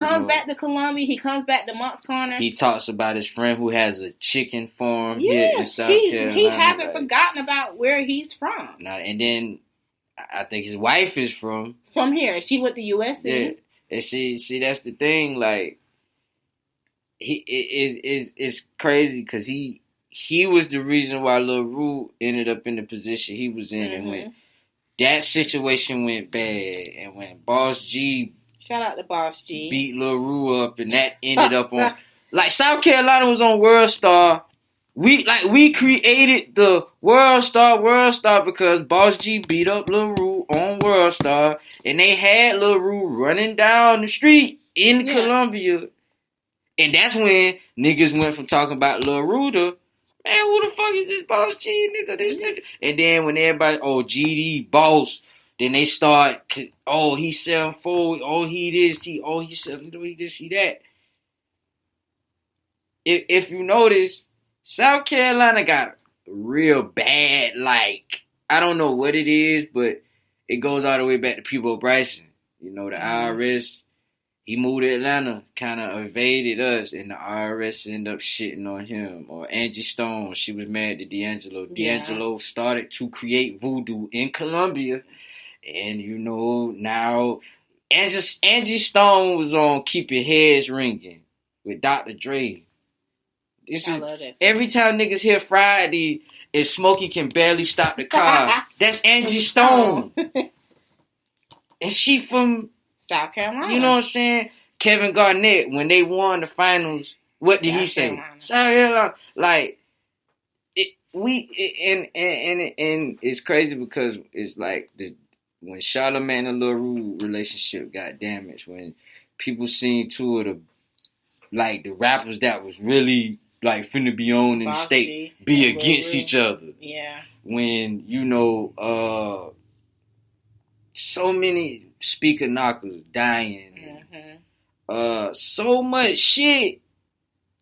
Comes back to Columbia. He comes back to Moncks Corner. He talks about his friend who has a chicken farm here in South Carolina. He hasn't forgotten about where he's from. And then I think his wife is from here. She went to USC. Yeah, and see that's the thing. Like it's crazy because he was the reason why Lil Rue ended up in the position he was in, and when that situation went bad, and when Boss G. Shout out to Boss G. Beat Lil Rue up, and that ended up on like South Carolina was on World Star. We created the World Star because Boss G beat up Lil Rue on World Star, and they had Lil Rue running down the street in Columbia, and that's when niggas went from talking about Lil Rue to, man, who the fuck is this Boss G nigga? This nigga, and then when everybody, GD Boss. Then they start, he 7'4", he this, he 7'3", he this, he that. If you notice, South Carolina got real bad, like, I don't know what it is, but it goes all the way back to Peabo Bryson. You know, the IRS, he moved to Atlanta, kind of evaded us, and the IRS ended up shitting on him. Or Angie Stone, she was married to D'Angelo. D'Angelo started to create voodoo in Columbia. And, you know, now Angie Stone was on Keep Your Heads Ringing with Dr. Dre. Every time niggas hear Friday and Smokey Can Barely Stop the Car, that's Angie Stone. And she from South Carolina. You know what I'm saying? Kevin Garnett, when they won the finals, what did he say? South Carolina. Like, and it's crazy because it's like when Charlamagne and Lil Rue relationship got damaged, when people seen two of the rappers that was really like finna be on in the state be against each other. Yeah. When, you know, so many speaker knockers dying. So much shit.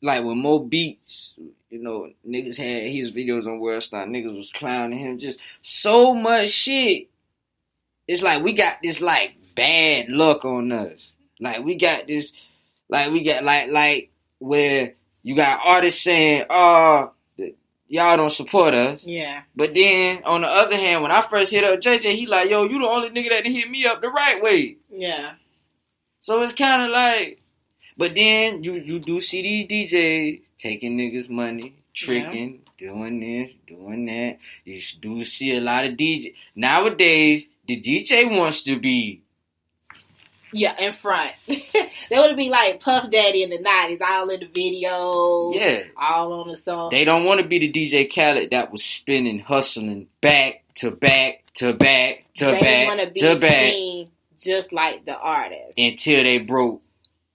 Like when Mo Beats, you know, niggas had his videos on World Star, niggas was clowning him, just so much shit. It's like we got this like bad luck on us. Like we got this, like we got like where you got artists saying, y'all don't support us. Yeah. But then on the other hand, when I first hit up JJ, he like, yo, you the only nigga that hit me up the right way. Yeah. So it's kind of like, but then you do see these DJs taking niggas' money, tricking, doing this, doing that. You do see a lot of DJs nowadays. The DJ wants to be in front. They would be like Puff Daddy in the 90s, all in the videos, all on the song. They don't want to be the DJ Khaled that was spinning, hustling back to back to back to back to back. They want to be seen just like the artist until they broke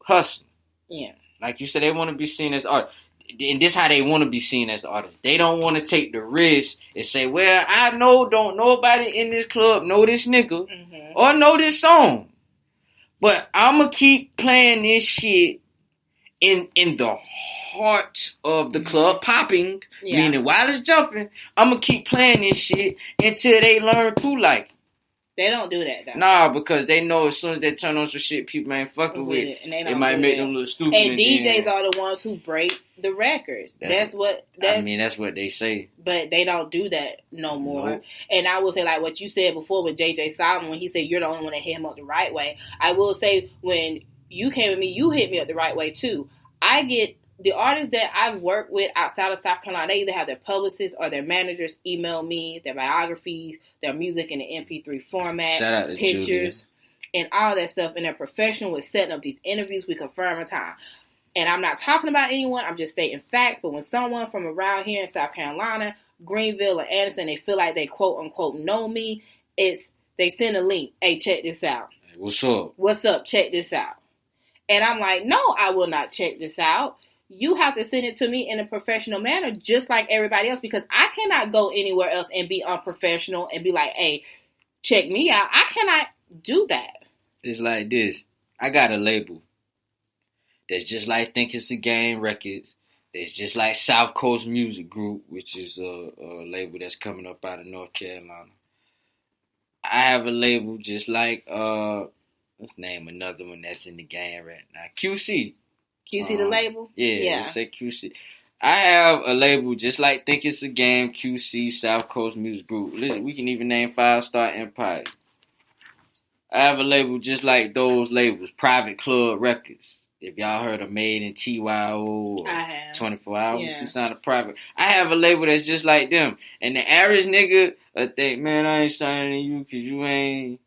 hustling. Yeah, like you said, they want to be seen as artists. And this is how they want to be seen as artists. They don't want to take the risk and say, well, I don't nobody in this club know this nigga or know this song. But I'm going to keep playing this shit in the heart of the club, popping, meaning while it's jumping, I'm going to keep playing this shit until they learn to like it. They don't do that, though. Nah, because they know as soon as they turn on some shit people ain't fucking with it, it might make them look stupid. And DJs are the ones who break the records. That's what they say. But they don't do that no more. Nope. And I will say, like what you said before with JJ Solomon, when he said you're the only one that hit him up the right way. I will say, when you came with me, you hit me up the right way, too. I get the artists that I've worked with outside of South Carolina, they either have their publicists or their managers email me their biographies, their music in the MP3 format, shout out to pictures, and all that stuff. And they're professional with setting up these interviews. We confirm a time. And I'm not talking about anyone. I'm just stating facts. But when someone from around here in South Carolina, Greenville, or Anderson, they feel like they quote unquote know me, they send a link. Hey, check this out. Hey, what's up? What's up? Check this out. And I'm like, no, I will not check this out. You have to send it to me in a professional manner, just like everybody else, because I cannot go anywhere else and be unprofessional and be like, hey, check me out. I cannot do that. It's like this. I got a label that's just like Think It's a Game Records. That's just like South Coast Music Group, which is a label that's coming up out of North Carolina. I have a label just like let's name another one that's in the game right now. QC. QC the label? Yeah. Let's say QC. I have a label just like Think It's a Game, QC, South Coast Music Group. Listen, we can even name 5 Star Empire. I have a label just like those labels, Private Club Records. If y'all heard of Made in TYO or 24 Hours, he signed a private. I have a label that's just like them. And the average nigga think, man, I ain't signing you because you ain't.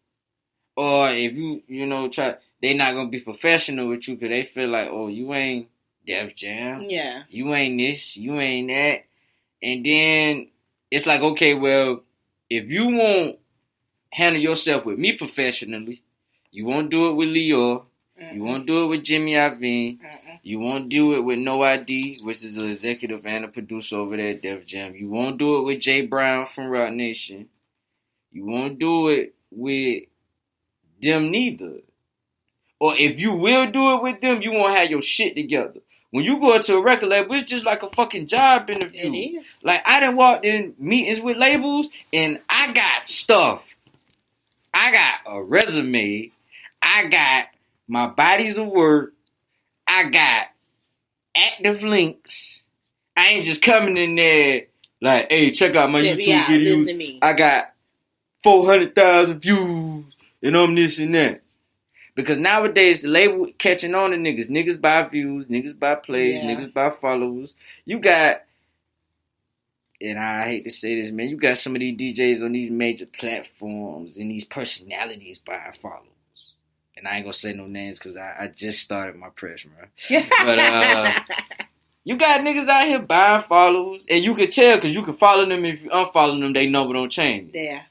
Or if you try, they not going to be professional with you because they feel like, oh, you ain't Def Jam. Yeah. You ain't this, you ain't that. And then it's like, okay, well, if you won't handle yourself with me professionally, you won't do it with Leo. You won't do it with Jimmy Iovine. You won't do it with No ID, which is an executive and a producer over there at Def Jam. You won't do it with Jay Brown from Rock Nation. You won't do it with them neither. Or if you will do it with them, you won't have your shit together. When you go into a record label, it's just like a fucking job interview. It is. Like, I done walked in meetings with labels, and I got stuff. I got a resume. I got my bodies of work. I got active links. I ain't just coming in there like, hey, check out my YouTube videos. I got 400,000 views and I'm this and that. Because nowadays the label catching on to niggas. Niggas buy views, niggas buy plays, niggas buy followers. You got, and I hate to say this, man, you got some of these DJs on these major platforms and these personalities buying followers. And I ain't gonna say no names because I just started my press, bro. But you got niggas out here buying followers, and you can tell because you can follow them. If you unfollow them, they number don't change. Yeah.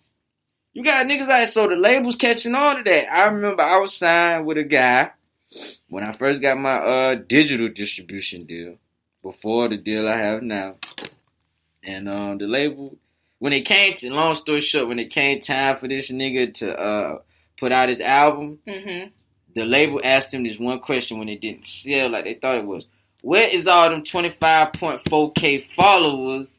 You got niggas out here, so the label's catching on to that. I remember I was signed with a guy when I first got my digital distribution deal, before the deal I have now. And the label, when it came to, long story short, when it came time for this nigga to put out his album, the label asked him this one question when it didn't sell like they thought it was. Where is all them 25.4K followers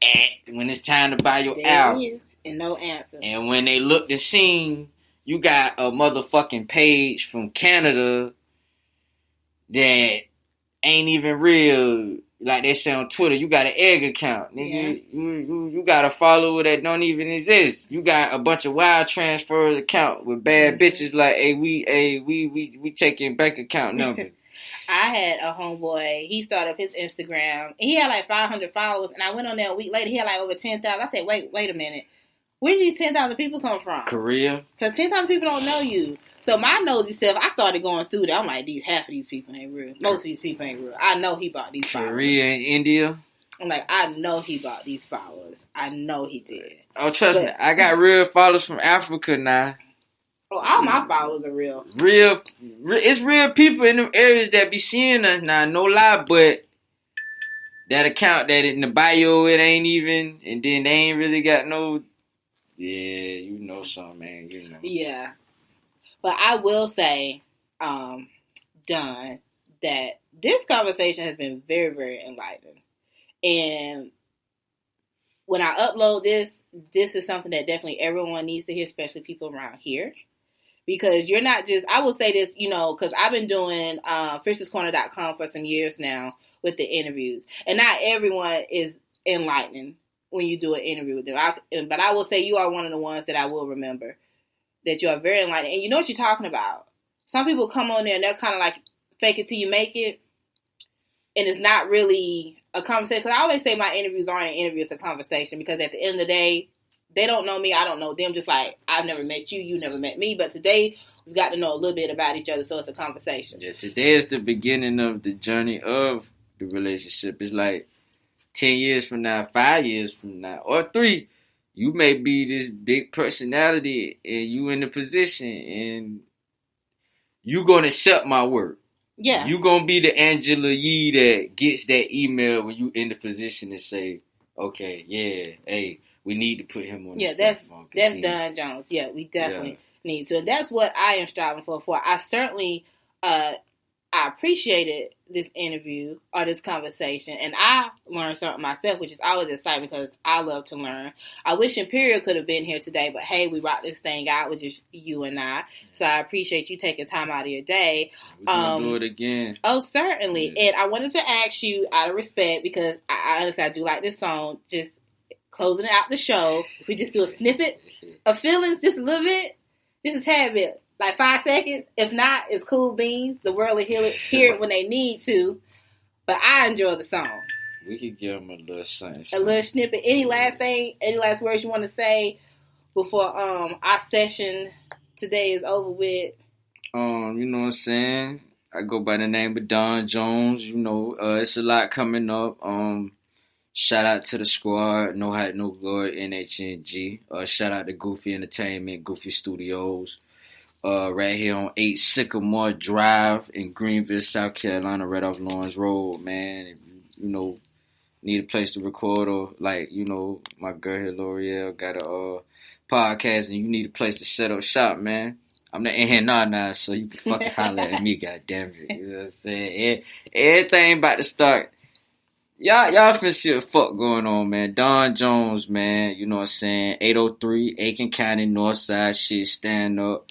at when it's time to buy your album? Is, and no answer. And when they looked and seen, you got a motherfucking page from Canada that ain't even real. Like they say on Twitter, you got an egg account, nigga. Yeah. You got a follower that don't even exist. You got a bunch of wild transfer account with bad bitches like, hey, we taking bank account numbers. I had a homeboy. He started up his Instagram. He had like 500 followers, and I went on there a week later. He had like over 10,000. I said, wait a minute. Where did these 10,000 people come from? Korea. Because 10,000 people don't know you. So my nosy self, I started going through that. I'm like, half of these people ain't real. Most of these people ain't real. I know he bought these followers. Korea and India. I'm like, I know he bought these followers. I know he did. Oh, trust me. I got real followers from Africa now. Oh, all my followers are real. It's real people in them areas that be seeing us now. No lie, but that account that in the bio, it ain't even, and then they ain't really got no. Yeah, you know something, man. You know. Yeah. But I will say, Donn, that this conversation has been very, very enlightening. And when I upload this is something that definitely everyone needs to hear, especially people around here. Because you're not just, I will say this, because I've been doing FishesCorner.com for some years now with the interviews. And not everyone is enlightening when you do an interview with them. But I will say you are one of the ones that I will remember. That you are very enlightening. And you know what you're talking about. Some people come on there and they're kind of like, fake it till you make it. And it's not really a conversation. Because I always say my interviews aren't an interview, it's a conversation. Because at the end of the day, they don't know me, I don't know them. Just like, I've never met you, you never met me. But today, we've got to know a little bit about each other, so it's a conversation. Yeah, today is the beginning of the journey of the relationship. It's like 10 years from now, 5 years from now, or 3. You may be this big personality and you in the position and you going to accept my work. Yeah. You going to be the Angela Yee that gets that email when you in the position to say, okay, yeah, hey, we need to put him on. Yeah, that's Donn Jones. Yeah, we definitely need to. And that's what I am striving for. I certainly, I appreciated this interview or this conversation, and I learned something myself, which is always exciting because I love to learn. I wish Imperial could have been here today, but hey, we rocked this thing out with just you and I. So I appreciate you taking time out of your day. We're going to do it again. Oh, certainly. Yeah. And I wanted to ask you, out of respect, because I honestly, I do like this song, just closing out the show, if we just do a snippet of feelings, just a little bit, just a tad bit. Like 5 seconds. If not, it's cool beans. The world will hear it when they need to. But I enjoy the song. We could give them a little something. A little snippet. Any last words you want to say before our session today is over with? You know what I'm saying? I go by the name of Donn Jones. You know, it's a lot coming up. Shout out to the squad. No Hat, No Glory, NHNG. Shout out to Goofy Entertainment, Goofy Studios. Right here on 8 Sycamore Drive in Greenville, South Carolina, right off Lawrence Road, man. If you know, need a place to record, or like, you know, my girl here, L'Oreal, got a podcast, and you need a place to set up shop, man. I'm not in here now, so you can fucking holler at me, goddamn it. You know what I'm saying? Everything about to start. Y'all finna see what the fuck going on, man. Donn Jones, man. You know what I'm saying? 803 Aiken County, Northside shit, stand up.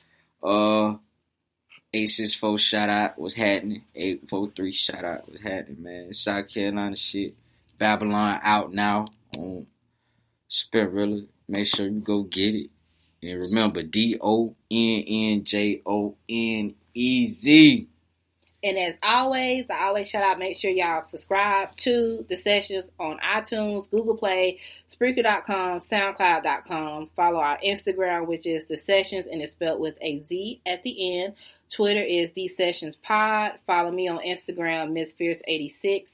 864 shout out was happening. 843 shout out was happening, man. South Carolina shit. Babylon out now on Spirilla. Make sure you go get it. And remember, DONNJONEZ. And as always, I always shout out, make sure y'all subscribe to the sessions on iTunes, Google Play, Spreaker.com, SoundCloud.com. Follow our Instagram, which is The Sessions, and it's spelled with a Z at the end. Twitter is The Sessions Pod. Follow me on Instagram, Miss Fierce86.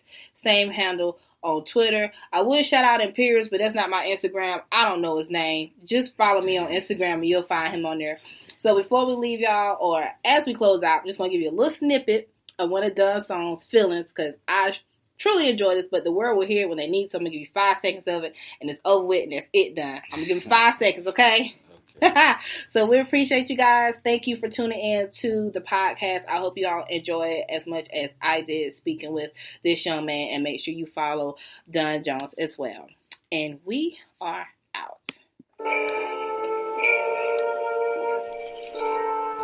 Same handle on Twitter. I would shout out Imperius, but that's not my Instagram. I don't know his name. Just follow me on Instagram and you'll find him on there. So before we leave y'all, or as we close out, I'm just going to give you a little snippet of one of Dunn's songs, Feelings, because I truly enjoy this, but the world will hear it when they need, so I'm going to give you 5 seconds of it, and it's over with, and that's it done. I'm going to give you 5 seconds, okay? So we appreciate you guys. Thank you for tuning in to the podcast. I hope you all enjoy it as much as I did speaking with this young man, and make sure you follow Donn Jones as well. And we are out.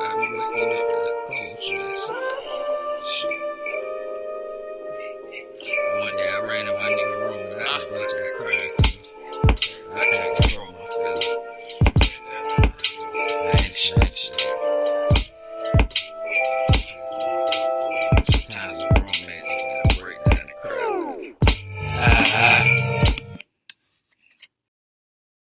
I'm waking up to the cold shit. One day I ran in my nigga room and I just got crying. I can't control my feelings. I ain't shit.